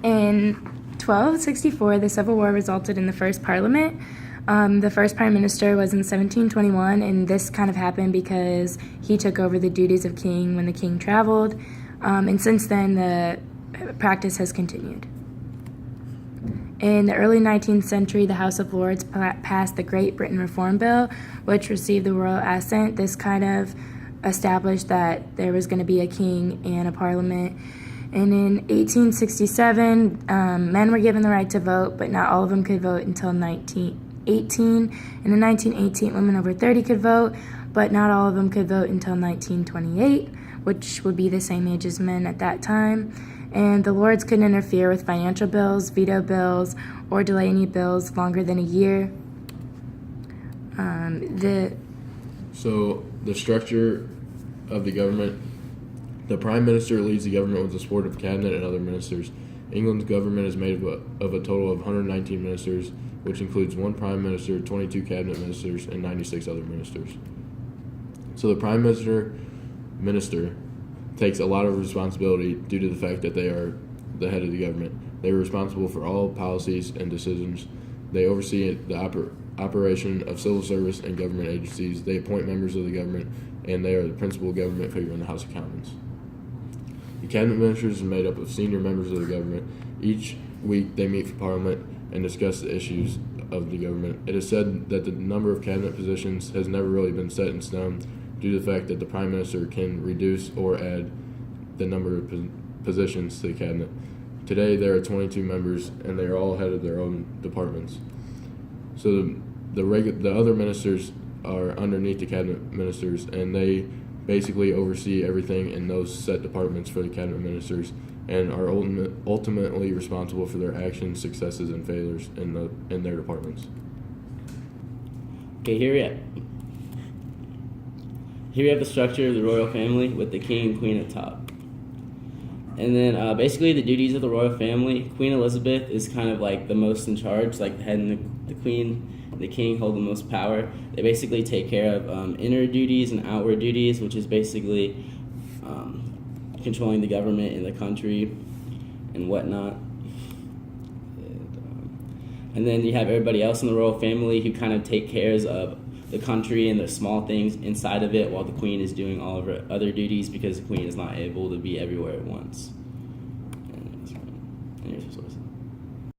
In 1264, the Civil War resulted in the first Parliament. The first Prime Minister was in 1721, and this kind of happened because he took over the duties of king when the king traveled. And since then, the practice has continued. In the early 19th century, the House of Lords passed the Great Britain Reform Bill, which received the royal assent. This kind of established that there was going to be a king and a parliament. And in 1867, men were given the right to vote, but not all of them could vote until 1918. And in 1918, women over 30 could vote, but not all of them could vote until 1928, which would be the same age as men at that time. And the Lords couldn't interfere with financial bills, veto bills, or delay any bills longer than a year. So the structure of the government, the Prime Minister leads the government with the support of cabinet and other ministers. England's government is made of a total of 119 ministers, which includes 1 Prime Minister, 22 cabinet ministers, and 96 other ministers. So the Prime Minister takes a lot of responsibility due to the fact that they are the head of the government. They are responsible for all policies and decisions. They oversee the operation of civil service and government agencies. They appoint members of the government, and they are the principal government figure in the House of Commons. The cabinet ministers are made up of senior members of the government. Each week they meet for Parliament and discuss the issues of the government. It is said that the number of cabinet positions has never really been set in stone due to the fact that the Prime Minister can reduce or add the number of positions to the cabinet. Today there are 22 members, and they are all head of their own departments. So the other ministers are underneath the cabinet ministers, and they basically oversee everything in those set departments for the cabinet ministers, and are ultimately responsible for their actions, successes, and failures in their departments. Okay, here we have the structure of the royal family with the king and queen at top. And then basically the duties of the royal family, Queen Elizabeth is kind of like the most in charge, like the head and the queen, the king hold the most power. They basically take care of inner duties and outward duties, which is basically controlling the government in the country and whatnot. And then you have everybody else in the royal family who kind of take cares of the country and the small things inside of it, while the queen is doing all of her other duties because the queen is not able to be everywhere at once. And here's